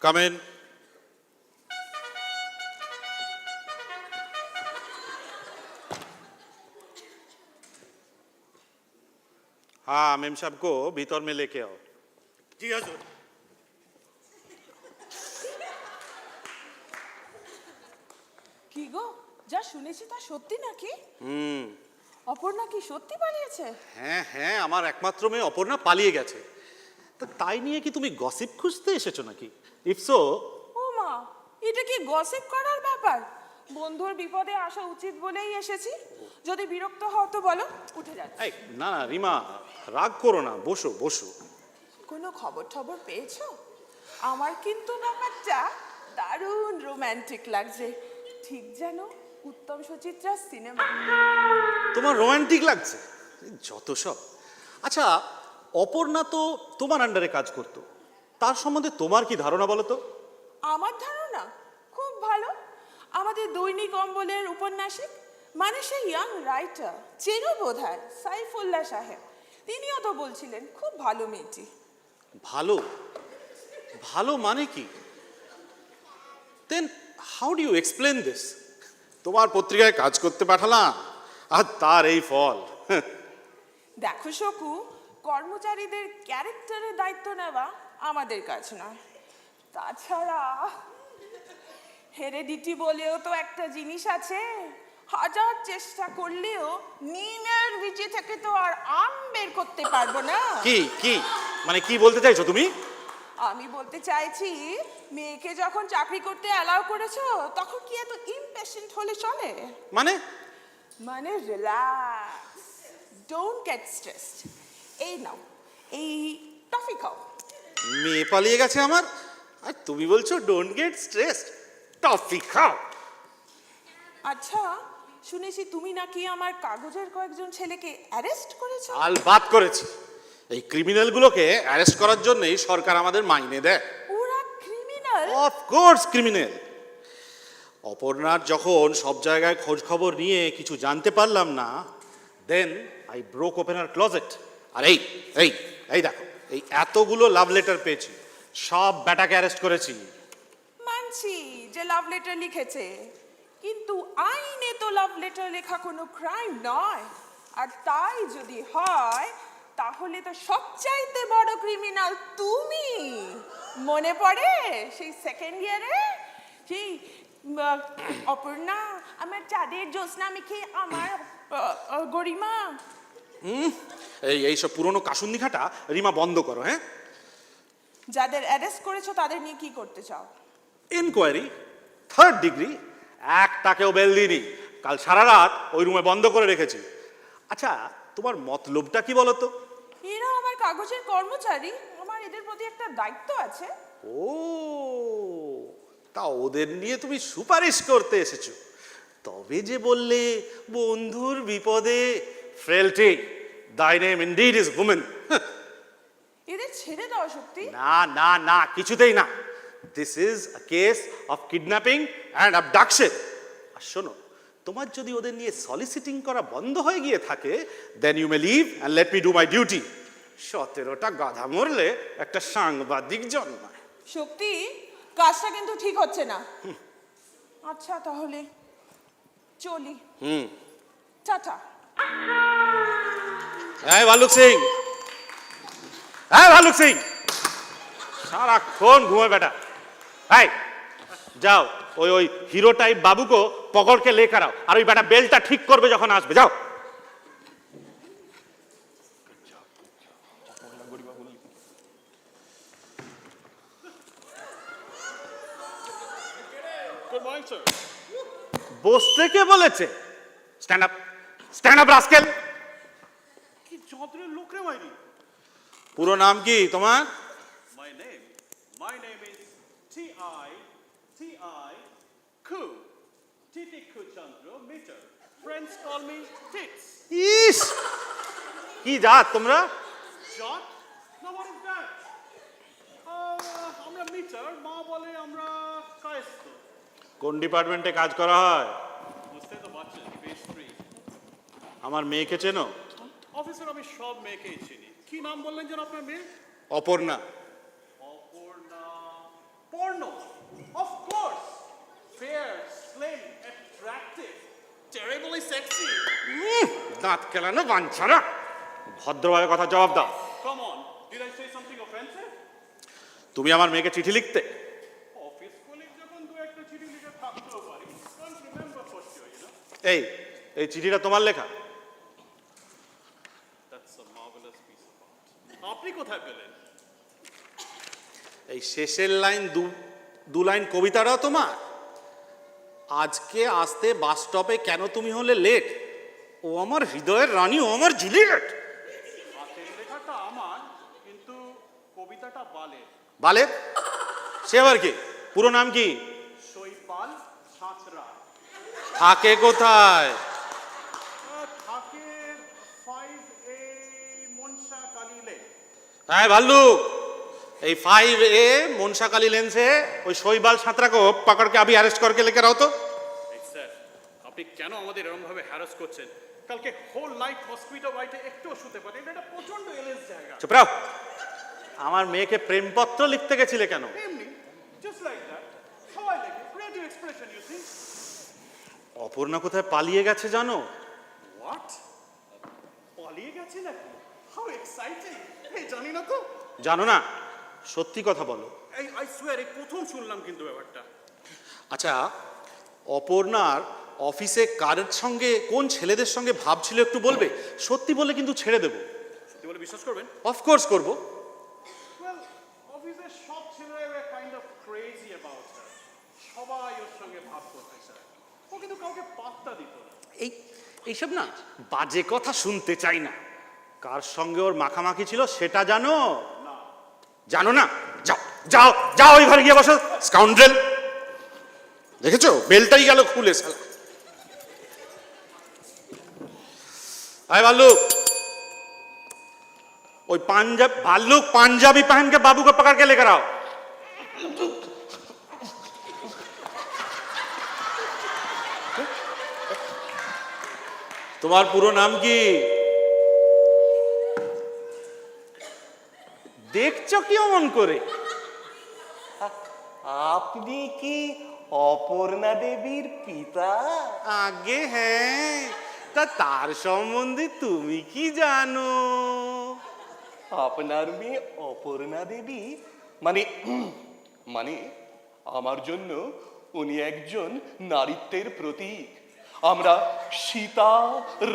Come in. हाँ ma'am साहब को भीतर में लेके आओ। जी हजूर। কি গো যা শুনেছি তা সত্যি নাকি? অপর্ণা কি সত্যি পালিয়েছে? হ্যাঁ হ্যাঁ আমার একমাত্র মেয়ে অপর্ণা পালিয়ে গেছে। তো তাই নিয়ে কি তুমি গসিপ খুঁজতে এসেছো নাকি? If so. ও মা, এটা কি গসিপ করার ব্যাপার? বন্ধুর বিপদে আসা উচিত বলেই এসেছি। যদি বিরক্ত হও তো বলো, উঠে যাচ্ছি। এই না না রিমা, রাগ করো না, বসো বসো। কোনো খবর পেয়েছো? আমার কিন্তু ব্যাপারটা দারুণ রোমান্টিক লাগছে, ঠিক যেন উত্তম সুচিত্রা সিনেমা। তোমার রোমান্টিক লাগছে? যত সব। আচ্ছা, অপর্ণা তো তোমার আন্ডারে কাজ করতো, তার সম্বন্ধে তোমার কি ধারণা বলো তো? আমার ধারণা খুব ভালো। আমাদের দৈনিক অম্বলের উপন্যাসিক, মানে সেই ইয়াং রাইটার, চেনো বোধহয় সাইফুল্লাহ সাহেব, তিনিও তো বলছিলেন খুব ভালো মেয়েটি। ভালো? ভালো মানে কি? Then how do you explain this? তোমার পত্রিকায় কাজ করতে পাঠালাম আর তার এই ফল। দেখো শকু, কর্মচারীদের ক্যারেক্টারের দায়িত্ব নেওয়া আমাদের কাজ নয়। তাছাড়া হেরেডিটি বলেও তো একটা জিনিস আছে। হাজার চেষ্টা করলেও নিমের বীজে থেকে তো আর আম বের করতে পারবো না। কি কি মানে কি বলতে চাইছো তুমি? আমি বলতে চাইছি, মেয়েকে যখন চাকরি করতে অ্যালাউ করেছো তখন কি এত ইমপেশেন্ট হলে চলে? মানে রিল্যাক্স, ডোন্ট গেট স্ট্রেসড। এই নাও, এই টফি খাও। মেয়ে পালিয়ে গেছে আমার, আর তুমি বলছো ডোন্ট গেট স্ট্রেসড? টফি খাও। আচ্ছা, শুনেছি তুমি নাকি আমার কাগজের কয়েকজন ছেলেকে অ্যারেস্ট করেছো। আলবাত করেছি। এই ক্রিমিনালগুলোকে অ্যারেস্ট করার জন্যই সরকার আমাদের মাইনে দেয়। ওরা ক্রিমিনাল? Of course criminal. অপর্ণার যখন সব জায়গায় খোঁজ খবর নিয়ে কিছু জানতে পারলাম না, then I broke open her closet. আর এই এই এই দেখো, এই এতগুলো লাভ লেটার পেয়েছি, সব ব্যাটাকে অ্যারেস্ট করেছি। মানছি যে লাভ লেটার লিখেছে, কিন্তু আইনে তো লাভ লেটার লেখা কোনো ক্রাইম নয়। আর তাই যদি হয় তাহলে তো সবচাইতে বড় ক্রিমিনাল তুমি। মনে পড়ে সেই সেকেন্ড ইয়ারে সেই অপর্ণা আমার চাঁদের জ্যোৎস্না মেখে আমার গরিমা। এইসব পুরনো কাসুন্দিঘাটা রিমা বন্ধ করো। হ্যাঁ, যাদের অ্যারেস্ট করেছো তাদের নিয়ে কি করতে চাও? Inquiry, 3rd degree. একটাকেও বেল দিইনি, কাল সারা রাত ওই রুমে বন্ধ করে রেখেছি। আচ্ছা, তোমার মতলবটা কি বলো তো? এরা আমার কাগজের কর্মচারী, আমার এদের প্রতি একটা দায়িত্ব আছে। ও, তা ওদের নিয়ে তুমি সুপারিশ করতে এসেছো? তবে যে বললে বন্ধুর বিপদে ফ্রেলটি, thy name indeed is woman। এদের ছেড়ে দাও শক্তি। না না না, কিছুতেই না। This is a case of kidnapping and abduction. আর শোনো, তোমার যদি ওদের নিয়ে সলিসিটিং করা বন্ধ হয়ে গিয়ে থাকে, then you may leave and let me do my duty. 17টা গাধা মরলে একটা সাংবাদিক জন্মায়। শক্তি, কাজটা কিন্তু ঠিক হচ্ছে না। আচ্ছা তাহলে চলি। টাটা। এই ভালুক সিং, এই ভালুক সিং, সারাক্ষণ ঘুমোয় বেটা। এই যাও, ওই ওই হিরো টাইপ বাবুকে পকড়কে লে করাও, আর ওই বেটা বেলটা ঠিক করবে যখন আসবে। যাও। বসতে কে বলেছে? Stand up, stand up rascal. কি যন্ত্রের লোক রে মাইরি? পুরো নাম কি তোমার? My name is T.I. T.I. Ku. Titiku Chandra Meter. Friends call me Tits. ইস কি জাত তোমরা? Jot? Now what is that? আমরা মিটার, মা বলে আমরা কায়স্থ। কোন ডিপার্টমেন্টে কাজ করা হয়? বুঝতে তো পারছেন, বেশ ফ্রি। আমার মেয়েকে চেনো? অফিসের আমি সব মেয়েকেই চিনি। কি নাম বললেন যেন আপনার মেয়ে? অপর্ণা। অপর্ণা। পর্ণ। Of course. Fair, slim, attractive, terribly sexy. দাঁত কেলানো বাঞ্ছানা, ভদ্রভাবে কথা জবাব দাও। Come on, did I say something offensive? তুমি আমার মেয়েকে চিঠি লিখতে? অফিস কলিগ যখন দু একটা চিঠি লিখে থাকতেও পারি। Can't remember for sure, you know. এই এই চিঠিটা তোমার লেখা? That's a marvelous piece of art. আপনি কোথায় পেলেন? এই শেষের লাইন দু লাইন কবিতাটাও তোমার? আজকে আসতে বাস স্টপে কেন তুমি হলে লেট? ও আমার হৃদয়ের রানী, ও আমার জুলিয়েট। হাতের লেখাটা আমার, কিন্তু কবিতাটা বালের। বালে? সে আবার কি? পুরো নাম কি? শৈপাল ছাঁচরা। থাকে কোথায়? থাকে 5A মনসা কালিলে। হ্যাঁ ভাল্লুক, এই 5A মনসাকালী লেন্সে ওই শৈবাল সাঁতরা को पकड़ के अभी अरेस्ट करके लेकर आओ तो। এই স্যার, আপনি কেন আমাদের এরকম ভাবে হ্যারাস করছেন? কালকে হোল নাইট হসপিটাল রাইটে একটুও শুতে পারেন, এটা একটা প্রচন্ড এলএস জায়গা। চুপ রাও। আমার মেয়েকে প্রেমপত্র লিখতে গেছিলে কেন? এমনি, জাস্ট লাইক দ্যাট। সবাই লেখে, creative expression, you see. Aparna কোথায় পালিয়ে গেছে জানো? হোয়াট? পালিয়ে গেছে নাকি? How exciting! এই জানি না তো। জানো না? সত্যি কথা বলো। এই আই সোয়ার, এই প্রথম শুনলাম কিন্তু ব্যাপারটা। আচ্ছা, অপর্ণার অফিসে কারের সঙ্গে কোন ছেলেদের সঙ্গে ভাব ছিল একটু বলবে? সত্যি বলে কিন্তু ছেড়ে দেবো। সত্যি বলে বিশ্বাস করবেন? অফকোর্স করবো। ওয়েল, অফিসের সব ছেলেরা kind of crazy about her. সবাই ওর সঙ্গে ভাব করতে চায়। ও কিন্তু কাউকে পাত্তা দিত না। এইসব না বাজে কথা শুনতে চাই না। কার সঙ্গে ওর মাখামাখি ছিল সেটা জানো? না। জানো না? যাও যাও যাও, ওই ঘরে গিয়ে বসো, স্কাউন্ড্রেল। দেখেছো বেলটাই গেল খুলে সালা। আয় भालुक, ওই भालुक पंजाबी पहन के बाबू को पकड़ के लेकर आओ। তোমার পুরো নাম কি? দেখছো কি অমন করে? আপনি কি অপর্ণা দেবীর পিতা? আগে হ্যাঁ, তা তার সম্বন্ধে তুমি কি জানো? আপনার মেয়ে অপর্ণা দেবী মানে মানে আমার জন্য উনি একজন নারীত্বের প্রতীক। আমরা সীতা,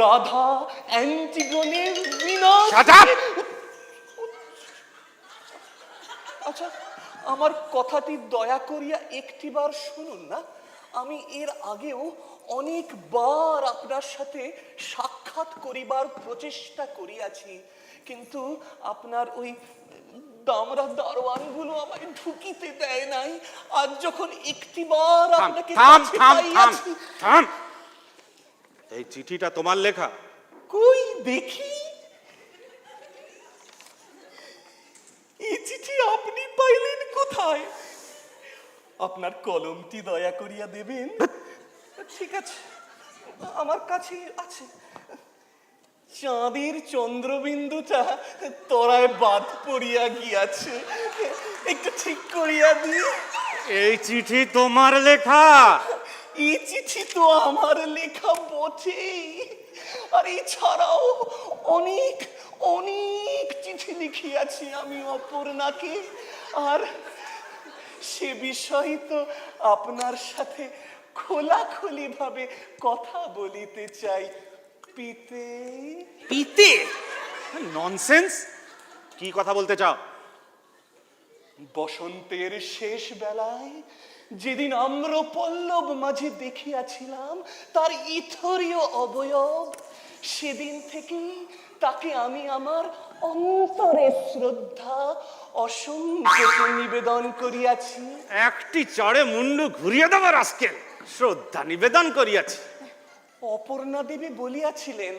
রাধা, অ্যান্টিগনের বিনাশ। Shut up! আচ্ছা, আমার কথাটি দয়া করিয়া একটিবার শুনুন না। আমি এর আগেও অনেকবার আপনার সাথে সাক্ষাৎ করিবার প্রচেষ্টা করিয়াছি, কিন্তু আপনার ওই দামরা দারোয়ানগুলো আমায় ঢুকিতে দেয় নাই। আজ যখন একটিবার আপনাকে কাছে পাইয়াছি। থাম। এই চিঠিটা তোমার লেখা? কই দেখি। এই চিঠি আপনি পাইলেন কোথায়? আপনার কলমটি দয়া করিয়া দেবেন? ঠিক আছে, আমার কাছে আছে। চাঁদের চন্দ্রবিন্দুটা তরায় বাদ পড়িয়া গিয়াছে, একটু ঠিক করিয়া দিয়ে। এই চিঠি তোমার লেখা? এই চিঠি তো আমার লেখা বটেই, আর এছাড়াও অনেক অনেক চিঠি লিখিয়াছি আমি অপর্ণাকে। আর সে বিষয় তো আপনার সাথে খোলাখুলি ভাবে কথা বলিতে চাই। পিতে পিতে? ননসেন্স! কি কথা বলতে চাও? বসন্তের শেষ বেলায় যেদিন আম্রপল্লব মাঝে দেখিয়াছিলাম তার ইথরীয় অবয়ব, সেদিন থেকে তাকে আমি আমার অন্তরের শ্রদ্ধা অসংকোচে নিবেদন করিয়াছি। একটি চড়ে মুন্ডু ঘুরিয়ে দেবার আজকে শ্রদ্ধা নিবেদন করিয়াছি। অপর্ণা দেবী বলিয়াছিলেন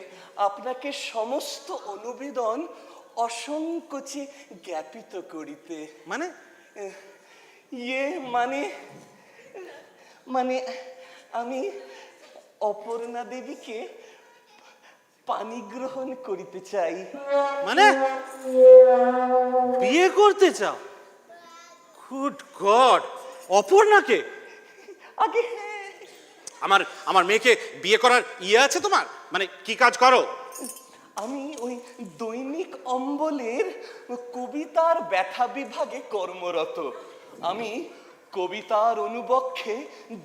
আপনাকে সমস্ত অনুবেদন অসংকোচে জ্ঞাপিত করিতে। মানে ইয়ে মানে মানে আমি অপর্ণা দেবীকে পানি গ্রহণ করিতে চাই। মানে বিয়ে করতে চাও? গুড গড, অপর্ণাকে? আগে আমার আমার মেয়েকে বিয়ে করার ইয়ে আছে তোমার? মানে কি কাজ করো? আমি ওই দৈনিক অম্বলের কবিতার ব্যথা বিভাগে কর্মরত। আমি কবিতার অনুবক্ষে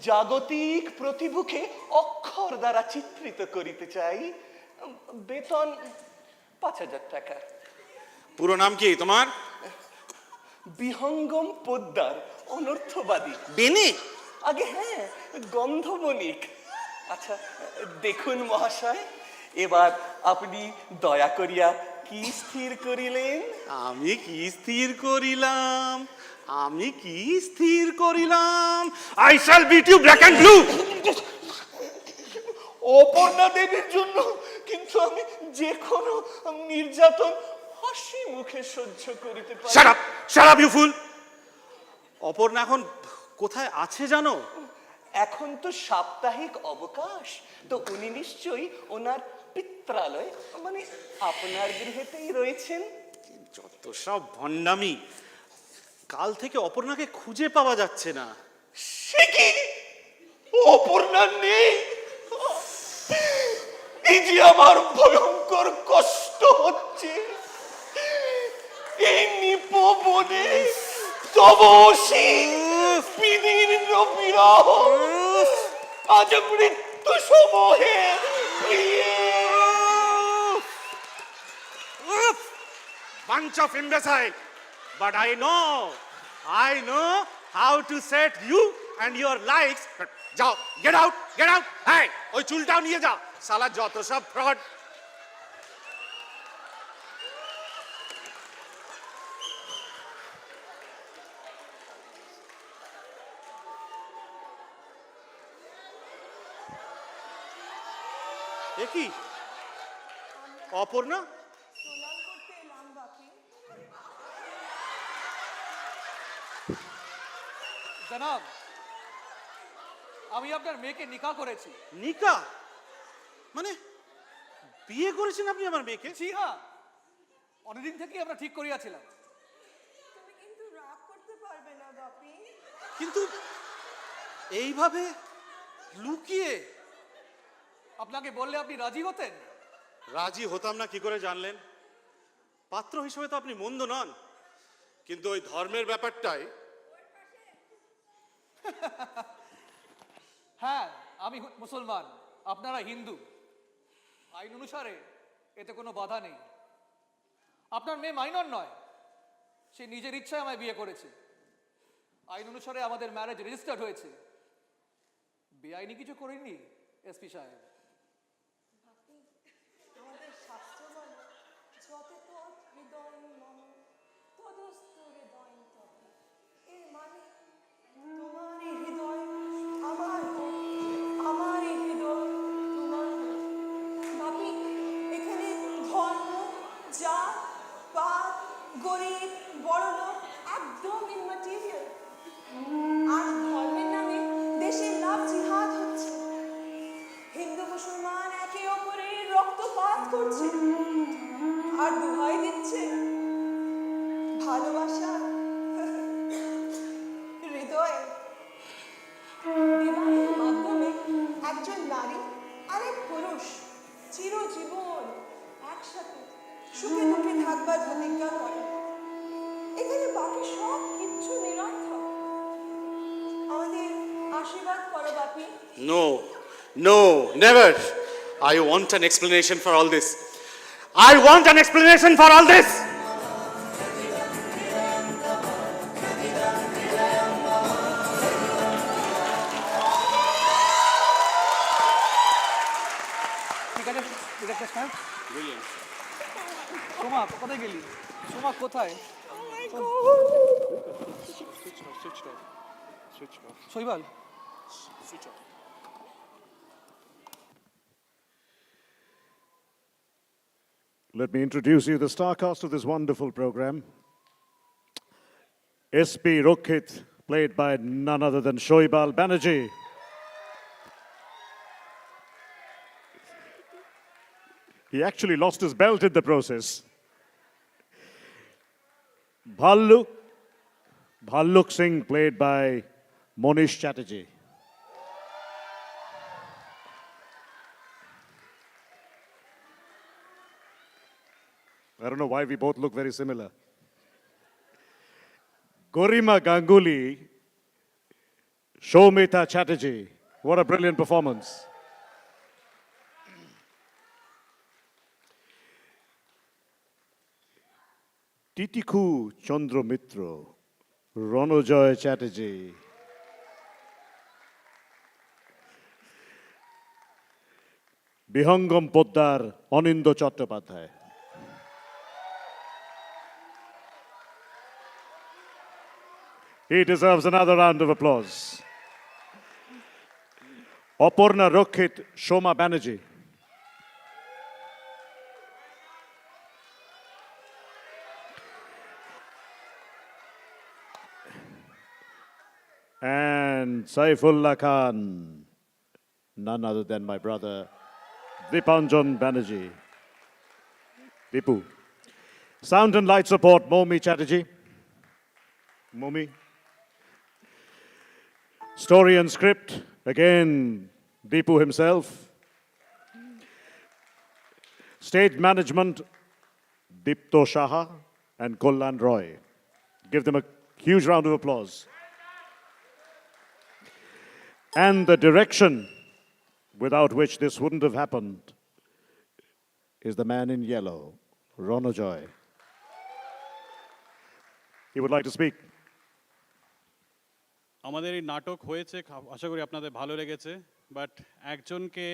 জাগতিক প্রতিভুকে অক্ষর দ্বারা চিত্রিত করিতে চাই। বেতন 5,000 টাকা। পুরো নাম কি তোমার? বিহঙ্গম পোদ্দার, অনর্থবাদী। বেনি? আগে হ্যাঁ, গন্ধবণিক। আচ্ছা দেখুন মহাশয়, এবার আপনি দয়া করিয়া কি স্থির করিলেন? আমি কি স্থির করিলাম? আমি কি স্থির করিলাম? I shall beat you black and blue. Aparna দেবীর জন্য কিন্তু আমি যে কোনো নির্যাতন হাসি মুখে সহ্য করিতে পারি। Shut up, shut up you fool. Aparna এখন কোথায় আছে জানো? এখন তো সাপ্তাহিক অবকাশ, তো উনি নিশ্চয়ই ওনার পিত্রালয় মানে আপনার গৃহেতেই রয়েছেন। যত সব ভণ্ডামি। কাল থেকে অপর্ণাকে খুঁজে পাওয়া যাচ্ছে না। সে কি অপর্ণা নেই? এই যে আমার ভয়ঙ্কর কষ্ট হচ্ছে। এই নিপবনে তবসী বিদীর্ণ বিরহ আজ মৃত্যু সমূহে Bunch of imbecile. But I know how to set you and your likes. যাও, get out, get out. Hey, ওই চুলটাও নিয়ে যাও। শালা যত সব ফ্রড। এ কি অপর্ণা? জনাব, আমি আপনার মেয়েকে নিকাহ করেছি। নিকা? মানে বিয়ে করেছেন আপনি আমার মেয়েকে? জি হ্যাঁ, অনেকদিন থেকেই আমরা ঠিক করিয়াছিলাম। তুমি কিন্তু রাগ করতে পারবে না বাপি। কিন্তু এইভাবে লুকিয়ে? আপনাকে বললে আপনি রাজি হতেন? রাজি হতাম না কি করে জানলেন? পাত্র হিসেবে তো আপনি মন্দ নন, কিন্তু ওই ধর্মের ব্যাপারটাই। হ্যাঁ, আমি মুসলমান, আপনারা হিন্দু। আইন অনুসারে এতে কোনো বাধা নেই। আপনার মেয়ে মাইনর নয়, সে নিজের ইচ্ছায় আমায় বিয়ে করেছে। আইন অনুসারে আমাদের ম্যারেজ রেজিস্টার্ড হয়েছে। বেআইনি কিছু করিনি এসপি সাহেব। আমাদের শাস্ত্র বলে যতে তৎ হৃদয় মম তদস্ত হৃদয় তত। এর মানে তোমার এই হৃদয় আমার হোক, আমার এই হৃদয় তোমার হোক। বাপি, এখানে ধর্ম, জাত, পাত, গরিব, বড়লোক একদম ইম্যাটেরিয়াল। আর ধর্মের নামে দেশের লাভ জিহাদ হচ্ছে। হিন্দু মুসলমান একে অপরের রক্তপাত করছে আর দোহাই দিচ্ছে ভালোবাসা হৃদয়ে। বিবাহের মাধ্যমে একজন নারী আর এক পুরুষ চিরজীবন একসাথে সুখে দুঃখে থাকবার প্রতিজ্ঞা করে। এখানে বাকি সব কিচ্ছু নিরর্থক। আমাদের আশীর্বাদ করো বাপি। No, no, never. I want an explanation for all this. I want an explanation for all this. ঠিক আছে, ডিরেক্টর সাহেব। Brilliant. কোথায় শৈবাল? Let me introduce you the star cast of this wonderful program. S.P. Rokhit, played by none other than Shoibal Banerjee. He actually lost his belt in the process. Bhalluk Singh, played by Monish Chatterjee. I don't know why we both look very similar. Gorima Ganguly, Shomita Chatterjee. What a brilliant performance. Titiku Chandra Mitra, Ronojoy Chatterjee. Bihangam Poddar, Anindo Chattopadhyay. He deserves another round of applause. Aparna Rokhit, Shoma Banerjee. And Saifullah Khan, none other than my brother, Dipanjan Banerjee. Dipu. Sound and light support, Momi Chatterjee. Momi. Story and script, again, Deepu himself. Stage management, Dipto Shaha and Kollan Roy. Give them a huge round of applause. And the direction, without which this wouldn't have happened, is the man in yellow, Ronojoy. He would like to speak. আমাদের এই নাটক হয়েছে আশা করি আপনাদের ভালো লেগেছে but একজনকে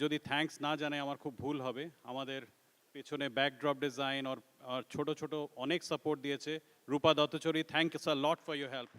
যদি থ্যাঙ্কস না জানাই আমার খুব ভুল হবে আমাদের পেছনে ব্যাকড্রপ ডিজাইন আর ছোট ছোট অনেক সাপোর্ট দিয়েছে রূপা দত্তচুরি thank you a lot for your help